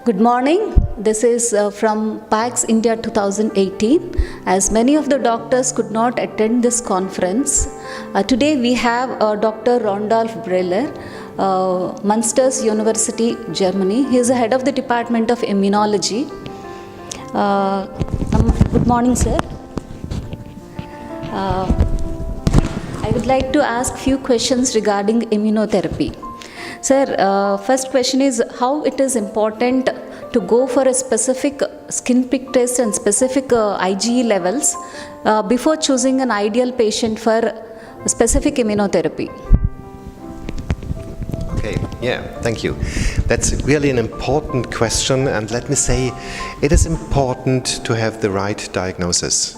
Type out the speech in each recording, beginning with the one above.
Good morning. This is from PACS India 2018. As many of the doctors could not attend this conference, today we have Dr. Randolf Brehler, Münster University, Germany. He is the head of the Department of Immunology. Good morning, sir. I would like to ask few questions regarding immunotherapy. Sir, first question is how it is important to go for a specific skin prick test and specific IgE levels before choosing an ideal patient for specific immunotherapy. Okay, yeah, thank you. That's really an important question, and let me say it is important to have the right diagnosis.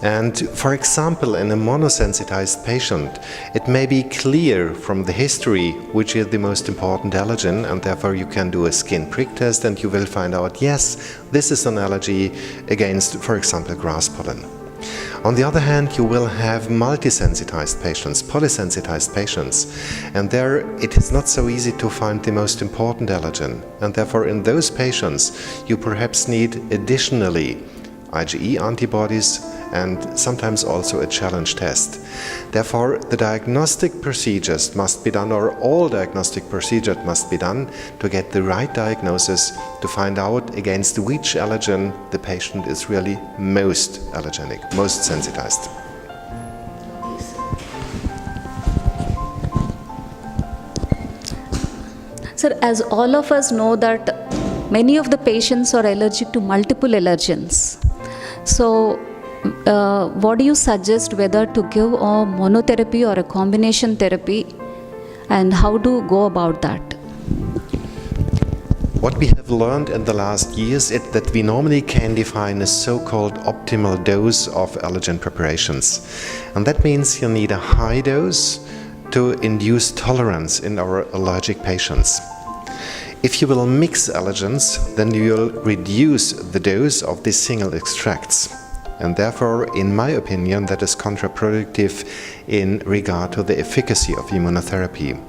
And for example, in a monosensitized patient, it may be clear from the history which is the most important allergen, and therefore you can do a skin prick test and you will find out, yes, this is an allergy against, for example, grass pollen. On the other hand, you will have multisensitized patients, polysensitized patients, and there it is not so easy to find the most important allergen, and therefore in those patients you perhaps need additionally IgE antibodies and sometimes also a challenge test. Therefore, the diagnostic procedures must be done, or all diagnostic procedures must be done to get the right diagnosis to find out against which allergen the patient is really most allergenic, most sensitized. Sir, as all of us know that many of the patients are allergic to multiple allergens. So, what do you suggest whether to give a monotherapy or a combination therapy, and how to go about that? What we have learned in the last years is that we normally can define a so-called optimal dose of allergen preparations. And that means you need a high dose to induce tolerance in our allergic patients. If you will mix allergens, then you will reduce the dose of these single extracts. And therefore, in my opinion, that is counterproductive in regard to the efficacy of immunotherapy.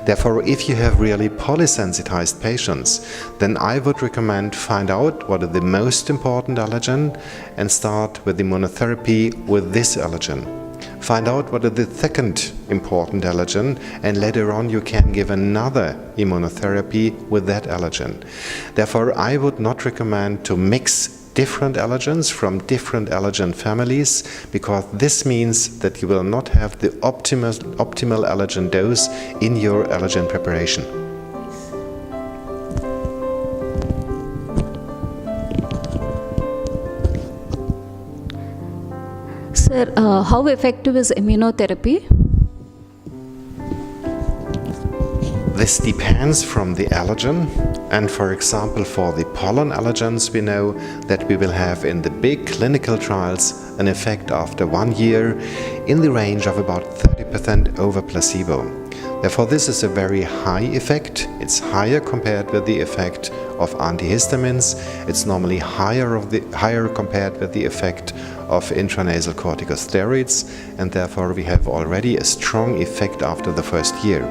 Therefore, if you have really polysensitized patients, then I would recommend find out what is the most important allergen and start with immunotherapy with this allergen. Find out what is the second important allergen, and later on you can give another immunotherapy with that allergen. Therefore, I would not recommend to mix different allergens from different allergen families, because this means that you will not have the optimal allergen dose in your allergen preparation. Sir, how effective is immunotherapy? This depends from the allergen, and for example for the pollen allergens we know that we will have in the big clinical trials an effect after 1 year in the range of about 30% over placebo. Therefore this is a very high effect. It's higher compared with the effect of antihistamines. It's normally higher compared with the effect of intranasal corticosteroids, and therefore we have already a strong effect after the first year.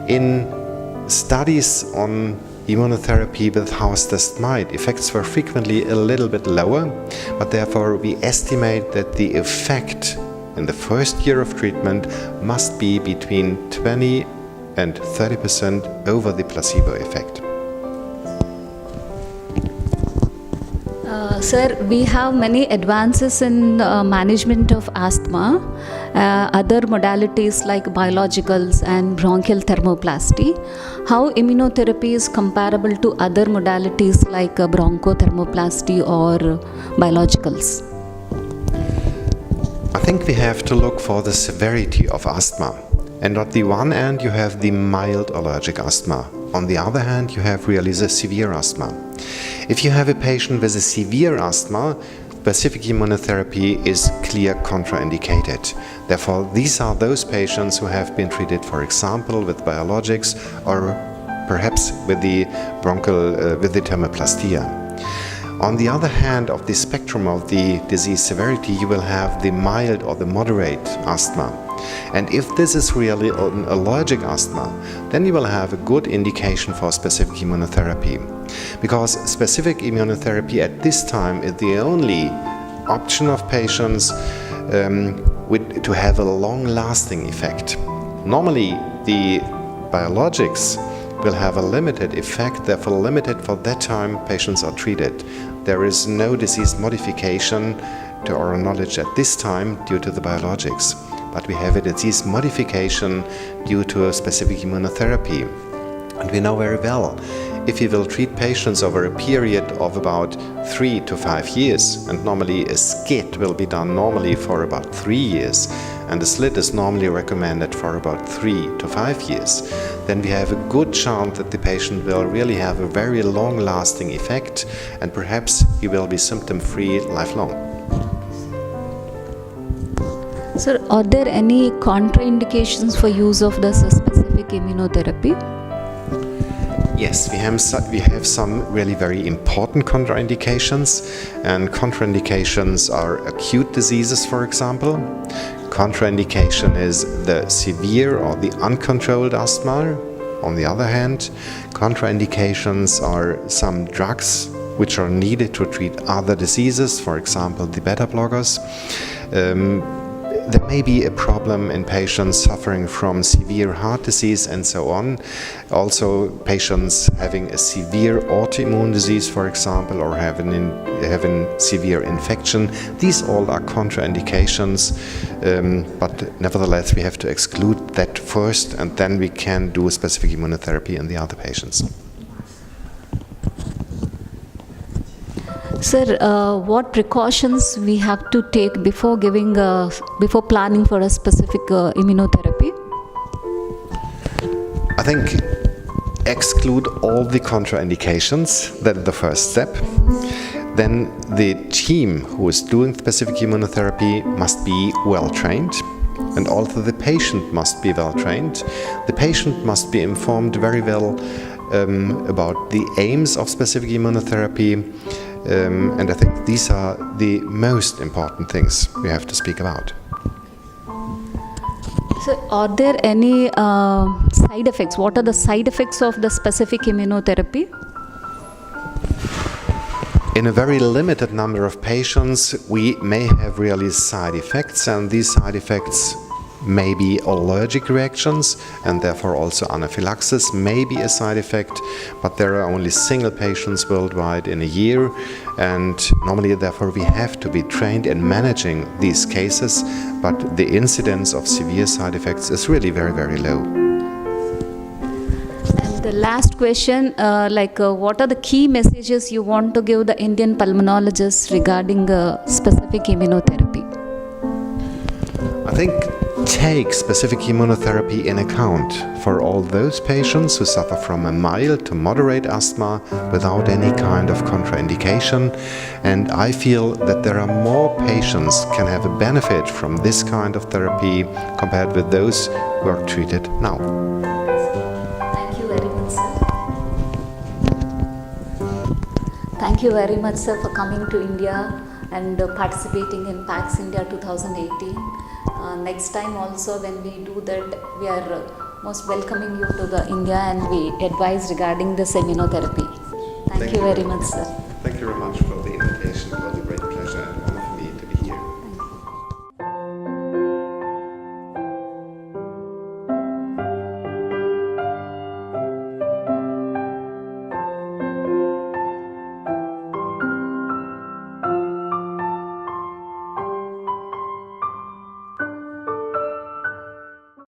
In studies on immunotherapy with house dust mite, effects were frequently a little bit lower, but therefore we estimate that the effect in the first year of treatment must be between 20 and 30% over the placebo effect. Sir, we have many advances in management of asthma, other modalities like biologicals and bronchial thermoplasty. How immunotherapy is comparable to other modalities like bronchothermoplasty or biologicals? I think we have to look for the severity of asthma. And on the one hand you have the mild allergic asthma. On the other hand, you have really the severe asthma. If you have a patient with a severe asthma, specific immunotherapy is clear contraindicated. Therefore, these are those patients who have been treated, for example, with biologics or perhaps with the thermoplastia. On the other hand of the spectrum of the disease severity, you will have the mild or the moderate asthma. And if this is really an allergic asthma, then you will have a good indication for specific immunotherapy. because specific immunotherapy at this time is the only option of patients to have a long-lasting effect. Normally, the biologics will have a limited effect, therefore limited for that time patients are treated. There is no disease modification to our knowledge at this time due to the biologics, but we have a disease modification due to a specific immunotherapy. And we know very well, if we will treat patients over a period of about 3 to 5 years, and normally a skit will be done normally for about 3 years, and a slit is normally recommended for about 3 to 5 years, then we have a good chance that the patient will really have a very long-lasting effect, and perhaps he will be symptom-free lifelong. Sir, are there any contraindications for use of the specific immunotherapy? Yes, we have some really very important contraindications, and contraindications are acute diseases, for example. Contraindication is the severe or the uncontrolled asthma. On the other hand, contraindications are some drugs which are needed to treat other diseases, for example, the beta blockers. There may be a problem in patients suffering from severe heart disease and so on. Also, patients having a severe autoimmune disease, for example, or having severe infection. These all are contraindications, but nevertheless, we have to exclude that first, and then we can do specific immunotherapy in the other patients. Sir, what precautions we have to take before planning for a specific immunotherapy? I think exclude all the contraindications. That's the first step. Then the team who is doing specific immunotherapy must be well trained, and also the patient must be well trained. The patient must be informed very well about the aims of specific immunotherapy. And I think these are the most important things we have to speak about. So, are there any side effects? What are the side effects of the specific immunotherapy? In a very limited number of patients, we may have really side effects, and these side effects may be allergic reactions, and therefore also anaphylaxis may be a side effect, but there are only single patients worldwide in a year, and normally therefore we have to be trained in managing these cases, but the incidence of severe side effects is really very, very low. And the last question, what are the key messages you want to give the Indian pulmonologists regarding specific immunotherapy? I think take specific immunotherapy in account for all those patients who suffer from a mild to moderate asthma without any kind of contraindication, and I feel that there are more patients can have a benefit from this kind of therapy compared with those who are treated now. Thank you very much, sir. Thank you very much, sir, for coming to India and participating in PACS India 2018. Next time also when we do that, we are most welcoming you to the India, and we advise regarding this immunotherapy. Thank you very much, sir. Thank you very much for the invitation.